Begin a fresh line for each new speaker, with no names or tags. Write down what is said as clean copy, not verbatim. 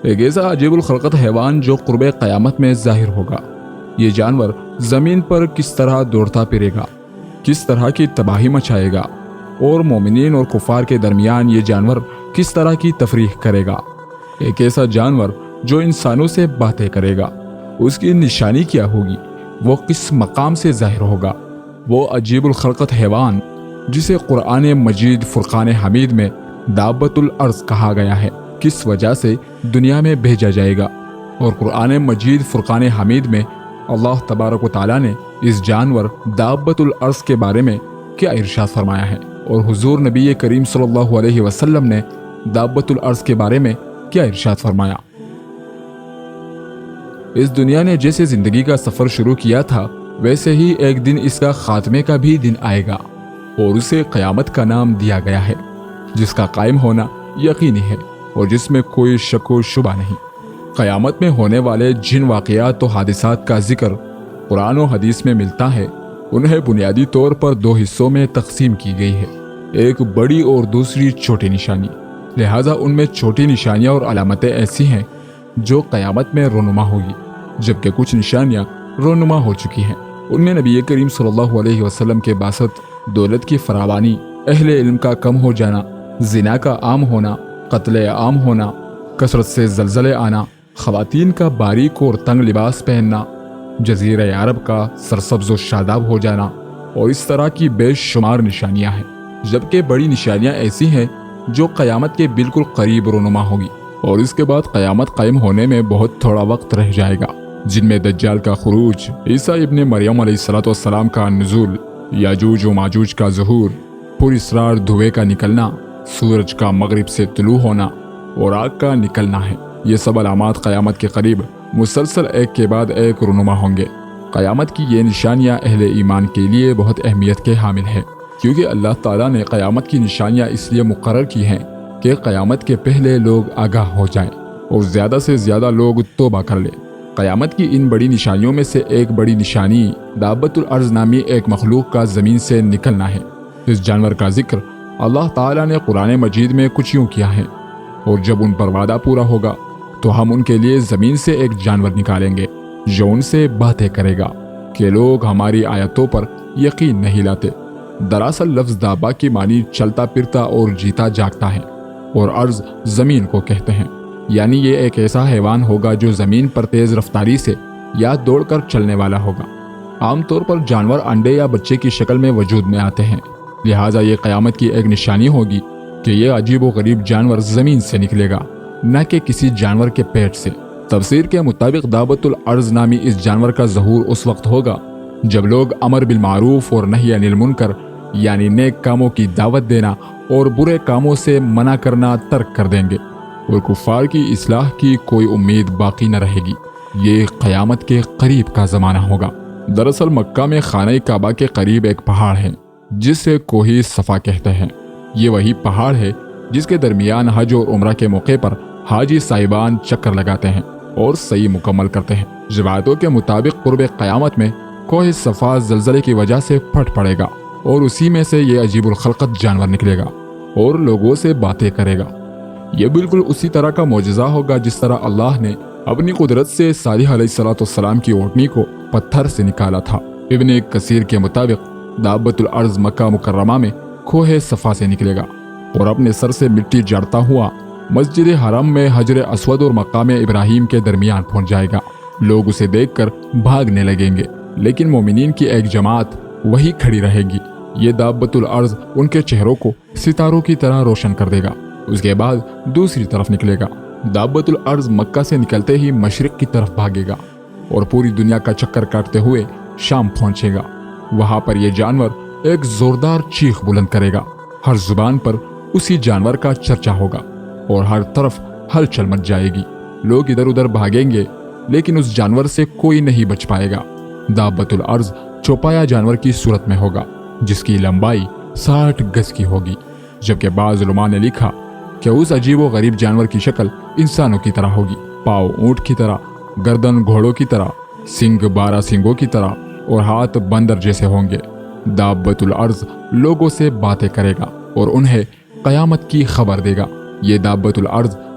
ایک ایسا عجیب الخلقت حیوان جو قرب قیامت میں ظاہر ہوگا۔ یہ جانور زمین پر کس طرح دوڑتا پھرے گا، کس طرح کی تباہی مچائے گا، اور مومنین اور کفار کے درمیان یہ جانور کس طرح کی تفریق کرے گا۔ ایک ایسا جانور جو انسانوں سے باتیں کرے گا، اس کی نشانی کیا ہوگی، وہ کس مقام سے ظاہر ہوگا۔ وہ عجیب الخلقت حیوان جسے قرآن مجید فرقان حمید میں دابۃ الارض کہا گیا ہے، کس وجہ سے دنیا میں بھیجا جائے گا۔ اور قرآن مجید فرقان حمید میں اللہ تبارک و تعالیٰ نے اس جانور دابۃ الارض کے بارے میں کیا ارشاد فرمایا ہے، اور حضور نبی کریم صلی اللہ علیہ وسلم نے دابۃ الارض کے بارے میں کیا ارشاد فرمایا۔ اس دنیا نے جیسے زندگی کا سفر شروع کیا تھا، ویسے ہی ایک دن اس کا خاتمے کا بھی دن آئے گا، اور اسے قیامت کا نام دیا گیا ہے، جس کا قائم ہونا یقینی ہے اور جس میں کوئی شک و شبہ نہیں۔ قیامت میں ہونے والے جن واقعات و حادثات کا ذکر قرآن و حدیث میں ملتا ہے، انہیں بنیادی طور پر دو حصوں میں تقسیم کی گئی ہے، ایک بڑی اور دوسری چھوٹی نشانی۔ لہٰذا ان میں چھوٹی نشانیاں اور علامتیں ایسی ہیں جو قیامت میں رونما ہوگی، جبکہ کچھ نشانیاں رونما ہو چکی ہیں۔ ان میں نبی کریم صلی اللہ علیہ وسلم کے بعثت، دولت کی فراوانی، اہل علم کا کم ہو جانا، زنا کا عام ہونا، قتل عام ہونا، کثرت سے زلزلے آنا، خواتین کا باریک اور تنگ لباس پہننا، جزیرہ عرب کا سرسبز و شاداب ہو جانا، اور اس طرح کی بے شمار نشانیاں ہیں۔ جبکہ بڑی نشانیاں ایسی ہیں جو قیامت کے بالکل قریب رونما ہوگی، اور اس کے بعد قیامت قائم ہونے میں بہت تھوڑا وقت رہ جائے گا، جن میں دجال کا خروج، عیسیٰ ابن مریم علیہ السلام کا نزول، یاجوج و ماجوج کا ظہور، پر اسرار دھوئے کا نکلنا، سورج کا مغرب سے طلوع ہونا اور آگ کا نکلنا ہے۔ یہ سب علامات قیامت کے قریب مسلسل ایک کے بعد ایک رونما ہوں گے۔ قیامت کی یہ نشانیاں اہل ایمان کے لیے بہت اہمیت کے حامل ہیں، کیونکہ اللہ تعالیٰ نے قیامت کی نشانیاں اس لیے مقرر کی ہیں کہ قیامت کے پہلے لوگ آگاہ ہو جائیں اور زیادہ سے زیادہ لوگ توبہ کر لیں۔ قیامت کی ان بڑی نشانیوں میں سے ایک بڑی نشانی دابۃ الارض نامی ایک مخلوق کا زمین سے نکلنا ہے۔ اس جانور کا ذکر اللہ تعالیٰ نے قرآن مجید میں کچھ یوں کیا ہے، اور جب ان پر وعدہ پورا ہوگا تو ہم ان کے لیے زمین سے ایک جانور نکالیں گے جو ان سے باتیں کرے گا کہ لوگ ہماری آیتوں پر یقین نہیں لاتے۔ دراصل لفظ دابا کی معنی چلتا پھرتا اور جیتا جاگتا ہے، اور ارض زمین کو کہتے ہیں، یعنی یہ ایک ایسا حیوان ہوگا جو زمین پر تیز رفتاری سے یا دوڑ کر چلنے والا ہوگا۔ عام طور پر جانور انڈے یا بچے کی شکل میں وجود میں آتے ہیں، لہٰذا یہ قیامت کی ایک نشانی ہوگی کہ یہ عجیب و غریب جانور زمین سے نکلے گا، نہ کہ کسی جانور کے پیٹ سے۔ تفسیر کے مطابق دابۃ الارض نامی اس جانور کا ظہور اس وقت ہوگا جب لوگ امر بالمعروف اور نہی عن المنکر، یعنی نیک کاموں کی دعوت دینا اور برے کاموں سے منع کرنا ترک کر دیں گے، اور کفار کی اصلاح کی کوئی امید باقی نہ رہے گی۔ یہ قیامت کے قریب کا زمانہ ہوگا۔ دراصل مکہ میں خانہ کعبہ کے قریب ایک پہاڑ ہے جسے کوہ صفا کہتے ہیں۔ یہ وہی پہاڑ ہے جس کے درمیان حج اور عمرہ کے موقع پر حاجی صاحبان چکر لگاتے ہیں اور سعی مکمل کرتے ہیں۔ روایتوں کے مطابق قرب قیامت میں کوہ صفا زلزلے کی وجہ سے پھٹ پڑے گا، اور اسی میں سے یہ عجیب الخلقت جانور نکلے گا اور لوگوں سے باتیں کرے گا۔ یہ بالکل اسی طرح کا معجزہ ہوگا جس طرح اللہ نے اپنی قدرت سے صالح علیہ السلام کی اونٹنی کو پتھر سے نکالا تھا۔ ابن کثیر کے مطابق دابۃ الارض مکہ مکرمہ میں کوہ صفا سے نکلے گا اور اپنے سر سے مٹی جاڑتا ہوا مسجد حرم میں حجر اسود اور مقام ابراہیم کے درمیان پہنچ جائے گا۔ لوگ اسے دیکھ کر بھاگنے لگیں گے، لیکن مومنین کی ایک جماعت وہی کھڑی رہے گی۔ یہ دابۃ الارض ان کے چہروں کو ستاروں کی طرح روشن کر دے گا۔ اس کے بعد دوسری طرف نکلے گا۔ دابۃ الارض مکہ سے نکلتے ہی مشرق کی طرف بھاگے گا اور پوری دنیا کا چکر کاٹتے ہوئے شام پہنچے گا۔ وہاں پر یہ جانور ایک زوردار چیخ بلند کرے گا۔ ہر زبان پر اسی جانور کا چرچا ہوگا اور ہر طرف ہلچل مچ جائے گی۔ لوگ ادھر ادھر بھاگیں گے، لیکن اس جانور سے کوئی نہیں بچ پائے گا۔ دابۃ الارض چوپایا جانور کی صورت میں ہوگا جس کی لمبائی 60 گز کی ہوگی، جبکہ بعض علماء نے لکھا کہ اس عجیب و غریب جانور کی شکل انسانوں کی طرح ہوگی، پاؤں اونٹ کی طرح، گردن گھوڑوں کی طرح، سنگ 12 سنگوں کی طرح اور ہاتھ بندر جیسے ہوں گے۔ دابۃ الارض لوگوں سے باتیں کرے گا اور انہیں قیامت کی خبر دے گا۔ یہ دابۃ الارض